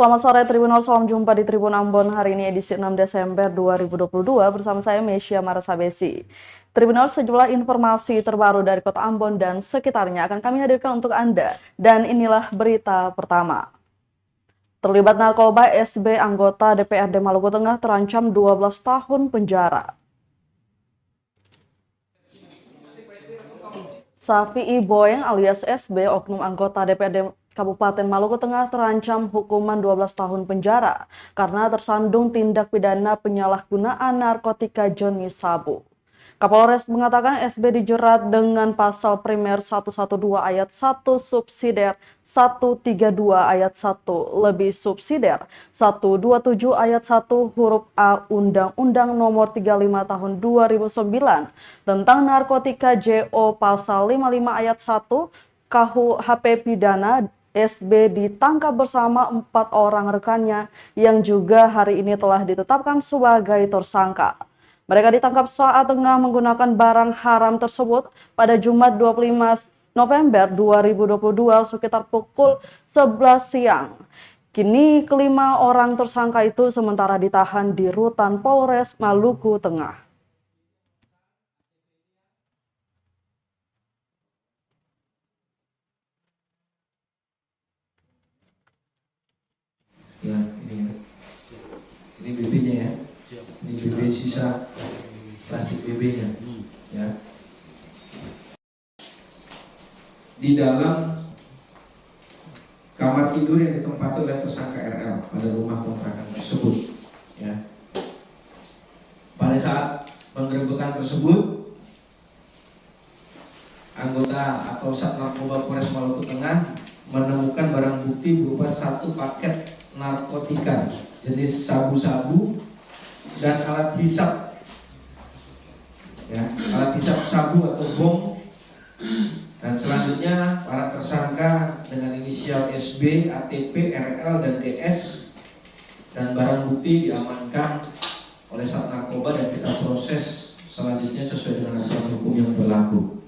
Selamat sore Tribuners, salam jumpa di Tribun Ambon hari ini edisi 6 Desember 2022 bersama saya Mesya Marasabesi. Tribuners, sejumlah informasi terbaru dari Kota Ambon dan sekitarnya akan kami hadirkan untuk Anda. Dan inilah berita pertama. Terlibat narkoba, SB anggota DPRD Maluku Tengah terancam 12 tahun penjara. Safi'i Boeng alias SB, oknum anggota DPRD Kabupaten Maluku Tengah terancam hukuman 12 tahun penjara karena tersandung tindak pidana penyalahgunaan narkotika jenis sabu. Kapolres mengatakan SB dijerat dengan pasal primer 112 ayat 1 subsidiar 132 ayat 1 lebih subsidiar 127 ayat 1 huruf A Undang-Undang Nomor 35 Tahun 2009 tentang narkotika JO pasal 55 ayat 1 KUHP pidana. SB ditangkap bersama 4 orang rekannya yang juga hari ini telah ditetapkan sebagai tersangka. Mereka ditangkap saat tengah menggunakan barang haram tersebut pada Jumat 25 November 2022 sekitar pukul 11 siang. Kini kelima orang tersangka itu sementara ditahan di Rutan Polres Maluku Tengah. Ya, ini BB-nya ya. Ini BB sisa plastik BB-nya. Ya. Di dalam kamar tidur yang ditempati oleh tersangka RL pada rumah kontrakan tersebut, ya. Pada saat penggerebekan tersebut, anggota atau Sat Narkoba Polres Maluku Tengah menemukan barang bukti berupa 1 paket narkotika jenis sabu-sabu dan alat hisap, ya, alat hisap sabu atau bom. Dan selanjutnya para tersangka dengan inisial SB, ATP, RL, dan DS dan barang bukti diamankan oleh Sat Narkoba dan kita proses selanjutnya sesuai dengan aturan hukum yang berlaku.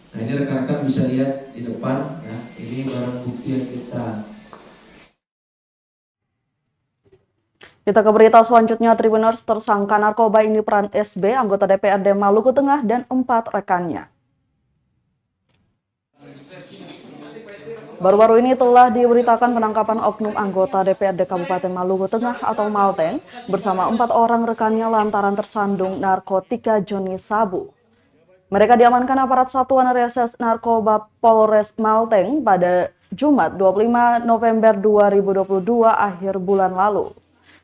Nah, ini rekan-rekan bisa lihat di depan, ya, ini barang bukti yang Kita ke berita selanjutnya, Tribuners. Tersangka narkoba ini peran SB, anggota DPRD Maluku Tengah dan 4 rekannya. Baru-baru ini telah diberitakan penangkapan oknum anggota DPRD Kabupaten Maluku Tengah atau Malteng bersama 4 orang rekannya lantaran tersandung narkotika jenis sabu. Mereka diamankan aparat Satuan Reserse Narkoba Polres Malteng pada Jumat 25 November 2022 akhir bulan lalu.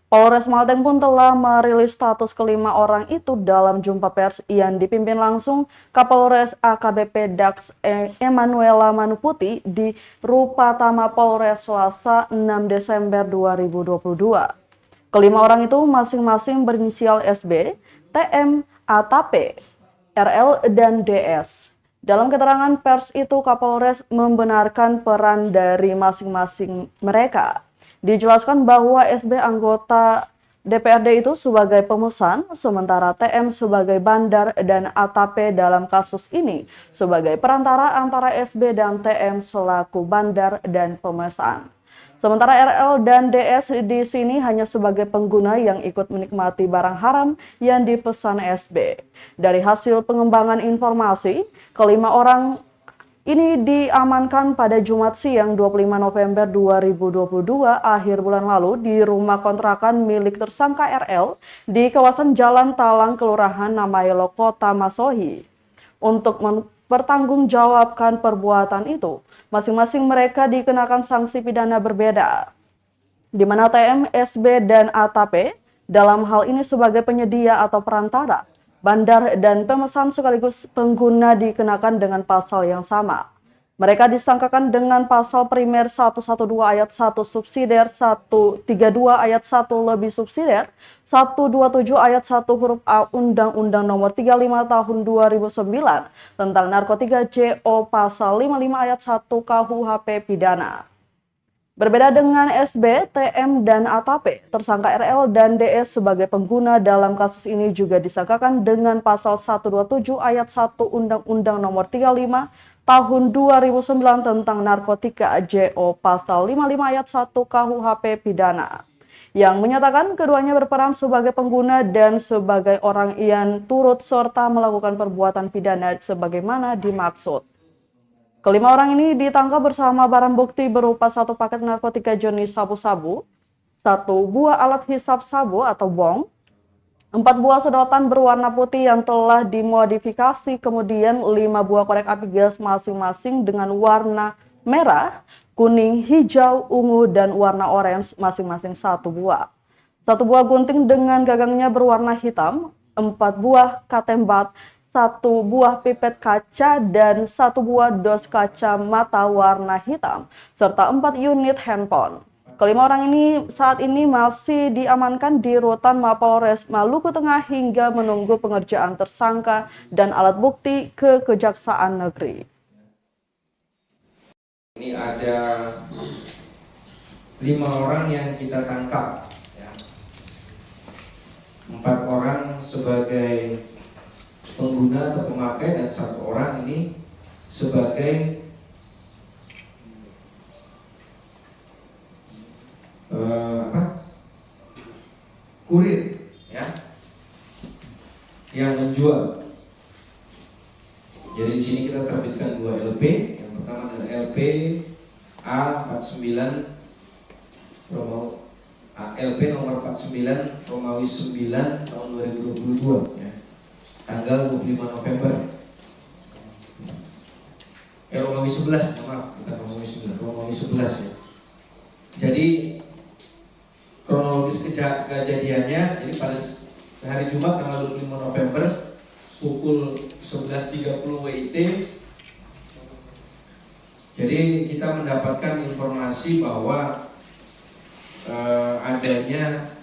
Polres Malteng pun telah merilis status kelima orang itu dalam jumpa pers yang dipimpin langsung Kapolres AKBP Dax Emanuela Manuputi di Rupatama Polres Selasa 6 Desember 2022. Kelima orang itu masing-masing berinisial SB, TM, ATP, RL, dan DS. Dalam keterangan pers itu, Kapolres membenarkan peran dari masing-masing mereka. Dijelaskan bahwa SB anggota DPRD itu sebagai pemesan, sementara TM sebagai bandar dan ATP dalam kasus ini sebagai perantara antara SB dan TM selaku bandar dan pemesan. Sementara RL dan DS di sini hanya sebagai pengguna yang ikut menikmati barang haram yang dipesan SB. Dari hasil pengembangan informasi, kelima orang ini diamankan pada Jumat siang 25 November 2022 akhir bulan lalu di rumah kontrakan milik tersangka RL di kawasan Jalan Talang, Kelurahan Namaelo, Kota Masohi. Untuk mempertanggungjawabkan perbuatan itu, masing-masing mereka dikenakan sanksi pidana berbeda, di mana TM, SB, dan ATP dalam hal ini sebagai penyedia atau perantara, bandar, dan pemesan sekaligus pengguna dikenakan dengan pasal yang sama. Mereka disangkakan dengan pasal primer 112 ayat 1 subsidiar 132 ayat 1 lebih subsidiar 127 ayat 1 huruf A Undang-Undang Nomor 35 Tahun 2009 tentang narkotika JO pasal 55 ayat 1 KUHP pidana. Berbeda dengan SB, TM, dan ATP, tersangka RL dan DS sebagai pengguna dalam kasus ini juga disangkakan dengan pasal 127 ayat 1 Undang-Undang Nomor 35 tahun 2009 tentang narkotika JO pasal 55 ayat 1 KUHP pidana yang menyatakan keduanya berperan sebagai pengguna dan sebagai orang yang turut serta melakukan perbuatan pidana sebagaimana dimaksud. Kelima orang ini ditangkap bersama barang bukti berupa 1 paket narkotika jenis sabu-sabu, 1 buah alat hisap sabu atau bong, 4 buah sedotan berwarna putih yang telah dimodifikasi, kemudian 5 buah korek api gas masing-masing dengan warna merah, kuning, hijau, ungu, dan warna orange masing-masing 1 buah. 1 buah gunting dengan gagangnya berwarna hitam, 4 buah katembat, 1 buah pipet kaca, dan 1 buah dos kaca mata warna hitam, serta 4 unit handphone. Kelima orang ini saat ini masih diamankan di Rutan Mapolres Maluku Tengah hingga menunggu pengerjaan tersangka dan alat bukti ke Kejaksaan Negeri. Ini ada 5 orang yang kita tangkap, 4 orang sebagai pengguna atau pemakai dan 1 orang ini sebagai kurir, yang menjual. Jadi di sini kita terbitkan 2 LP. Yang pertama adalah LP A49 LP nomor 49 Romawi 9 tahun 2022 tanggal 25 November. Romawi 11, maaf, bukan Romawi 9, Romawi 11 ya. Jadi kronologis kejadiannya, jadi pada hari Jumat tanggal 25 November pukul 11.30 WIT. Jadi kita mendapatkan informasi bahwa adanya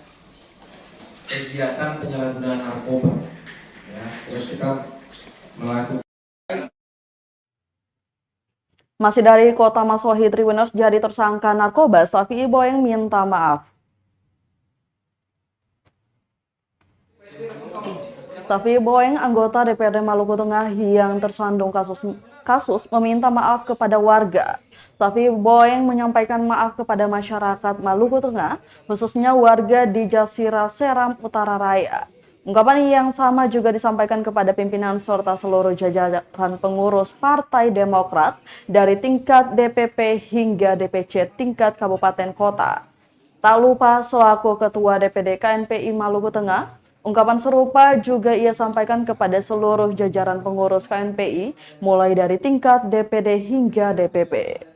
kegiatan penyalahgunaan narkoba. Terus kita melakukan. Masih dari Kota Masohi, Tribuners, jadi tersangka narkoba, Safi Boeng minta maaf. Safi Boeng, anggota DPRD Maluku Tengah yang tersandung kasus meminta maaf kepada warga. Safi Boeng menyampaikan maaf kepada masyarakat Maluku Tengah, khususnya warga di Jasira Seram Utara Raya. Ungkapan yang sama juga disampaikan kepada pimpinan serta seluruh jajaran pengurus Partai Demokrat dari tingkat DPP hingga DPC tingkat kabupaten kota. Tak lupa selaku Ketua DPD KNPI Maluku Tengah, ungkapan serupa juga ia sampaikan kepada seluruh jajaran pengurus KNPI mulai dari tingkat DPD hingga DPP.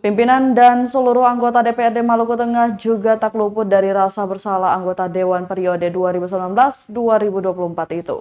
Pimpinan dan seluruh anggota DPRD Maluku Tengah juga tak luput dari rasa bersalah anggota Dewan periode 2019-2024 itu.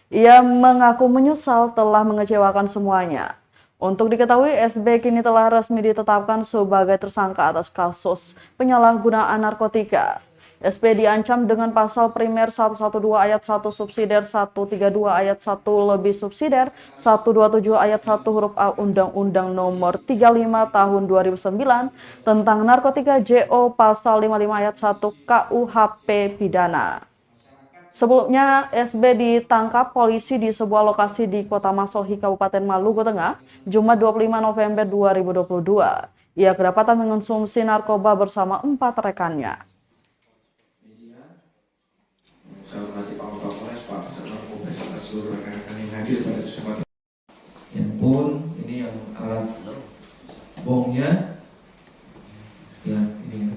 Ia mengaku menyesal telah mengecewakan semuanya. Untuk diketahui, SB kini telah resmi ditetapkan sebagai tersangka atas kasus penyalahgunaan narkotika. SB diancam dengan pasal primer 112 ayat 1 subsidiar 132 ayat 1 lebih subsidiar 127 ayat 1 huruf A Undang-Undang Nomor 35 Tahun 2009 tentang narkotika JO pasal 55 ayat 1 KUHP pidana. Sebelumnya, SB ditangkap polisi di sebuah lokasi di Kota Masohi, Kabupaten Maluku Tengah, Jumat 25 November 2022. Ia kedapatan mengonsumsi narkoba bersama 4 rekannya. Saya hormati Pak Kapolres, Pak Kasatlantas Polres, serta seluruh rekan-rekan yang hadir pada kesempatan. Handphone, ini yang alat bongnya, ya ini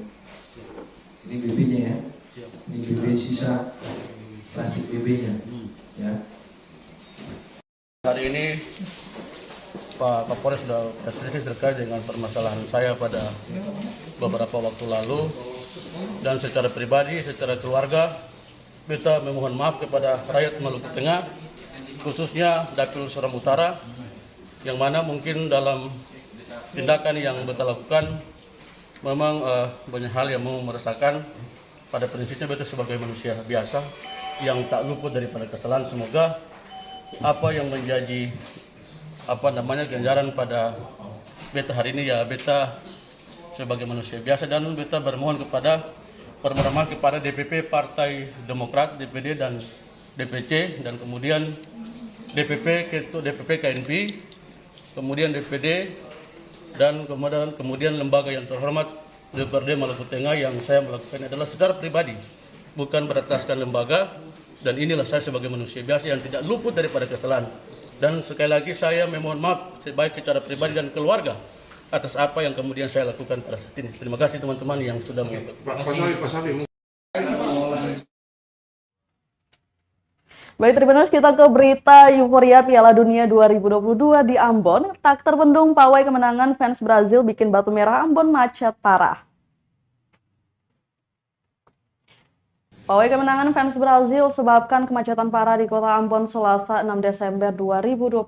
BB-nya ya, ini BB sisa plastik BB-nya, ya. Hari ini Pak Kapolres sudah presisi terkait dengan permasalahan saya pada beberapa waktu lalu, dan secara pribadi, secara keluarga, kita memohon maaf kepada rakyat Maluku Tengah, khususnya Dapil Seram Utara, yang mana mungkin dalam tindakan yang kita lakukan memang banyak hal yang mau meresahkan. Pada prinsipnya beta sebagai manusia biasa yang tak luput daripada kesalahan. Semoga apa yang menjadi ganjaran pada beta hari ini, ya beta sebagai manusia biasa, dan beta bermohon kepada DPP Partai Demokrat, DPD dan DPC, dan kemudian DPP KNP kemudian DPD, dan kemudian lembaga yang terhormat DPRD Maluku Tengah. Yang saya melakukan adalah secara pribadi, bukan berataskan lembaga, dan inilah saya sebagai manusia biasa yang tidak luput daripada kesalahan. Dan sekali lagi saya memohon maaf baik secara pribadi dan keluarga atas apa yang kemudian saya lakukan pada saat ini. Terima kasih teman-teman yang sudah mengikuti. Baik, Tribuners, kita ke berita euforia Piala Dunia 2022 di Ambon. Tak terbendung pawai kemenangan fans Brazil bikin Batu Merah Ambon macet parah. Pawai kemenangan fans Brazil sebabkan kemacetan parah di kota Ambon Selasa 6 Desember 2022.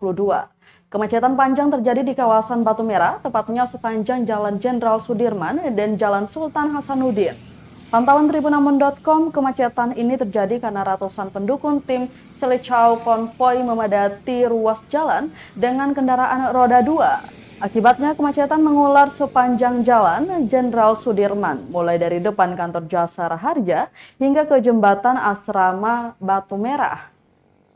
Kemacetan panjang terjadi di kawasan Batu Merah, tepatnya sepanjang Jalan Jenderal Sudirman dan Jalan Sultan Hasanuddin. Pantauan tribunambon.com, kemacetan ini terjadi karena ratusan pendukung tim Seleção konvoi memadati ruas jalan dengan kendaraan roda 2. Akibatnya kemacetan mengular sepanjang Jalan Jenderal Sudirman, mulai dari depan kantor Jasara Harja hingga ke jembatan Asrama Batu Merah.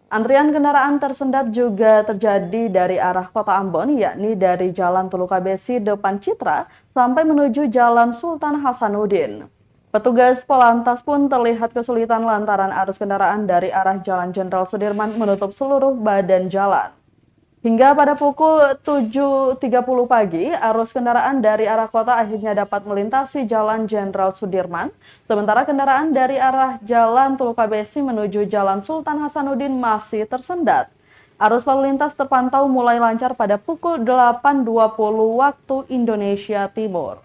Antrian kendaraan tersendat juga terjadi dari arah kota Ambon, yakni dari Jalan Tulukabesi depan Citra sampai menuju Jalan Sultan Hasanuddin. Petugas Polantas pun terlihat kesulitan lantaran arus kendaraan dari arah Jalan Jenderal Sudirman menutup seluruh badan jalan. Hingga pada pukul 7.30 pagi, arus kendaraan dari arah kota akhirnya dapat melintasi Jalan Jenderal Sudirman, sementara kendaraan dari arah Jalan Tulukabesi menuju Jalan Sultan Hasanuddin masih tersendat. Arus lalu lintas terpantau mulai lancar pada pukul 8.20 waktu Indonesia Timur.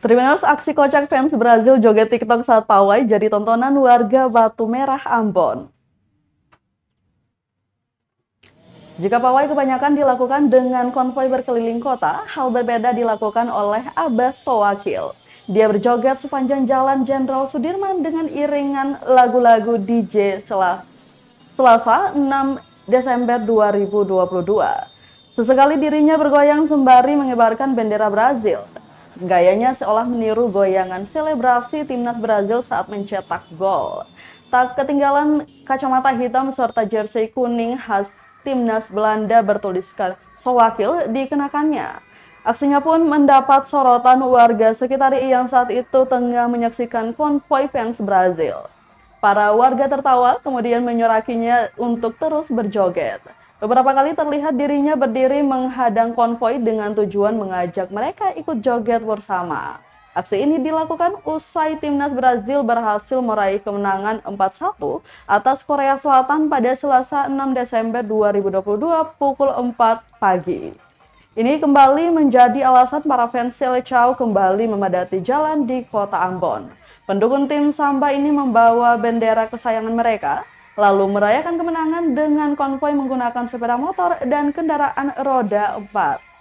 Tribuners, aksi kocak fans Brazil joget TikTok saat pawai jadi tontonan warga Batu Merah Ambon. Jika pawai kebanyakan dilakukan dengan konvoi berkeliling kota, hal berbeda dilakukan oleh Abbas Sowakil. Dia berjoget sepanjang Jalan Jenderal Sudirman dengan iringan lagu-lagu DJ Selasa 6 Desember 2022. Sesekali dirinya bergoyang sembari mengibarkan bendera Brazil. Gayanya seolah meniru goyangan selebrasi timnas Brazil saat mencetak gol. Tak ketinggalan kacamata hitam serta jersei kuning khas timnas Belanda bertuliskan Sowakil dikenakannya. Aksinya pun mendapat sorotan warga sekitar yang saat itu tengah menyaksikan konvoi fans Brazil. Para warga tertawa kemudian menyurakinya untuk terus berjoget. Beberapa kali terlihat dirinya berdiri menghadang konvoi dengan tujuan mengajak mereka ikut joget bersama. Aksi ini dilakukan usai timnas Brazil berhasil meraih kemenangan 4-1 atas Korea Selatan pada Selasa 6 Desember 2022 pukul 4 pagi. Ini kembali menjadi alasan para fans Seleção kembali memadati jalan di kota Ambon. Pendukung tim Samba ini membawa bendera kesayangan mereka, lalu merayakan kemenangan dengan konvoi menggunakan sepeda motor dan kendaraan roda 4.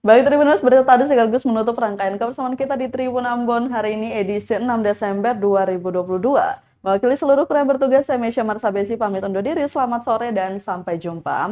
Baik Tribuners, berita tadi sekaligus menutup rangkaian kebersamaan kita di Tribun Ambon hari ini edisi 6 Desember 2022. Mewakili seluruh kru yang bertugas, saya Mesya Marsabesi pamit undur diri. Selamat sore dan sampai jumpa.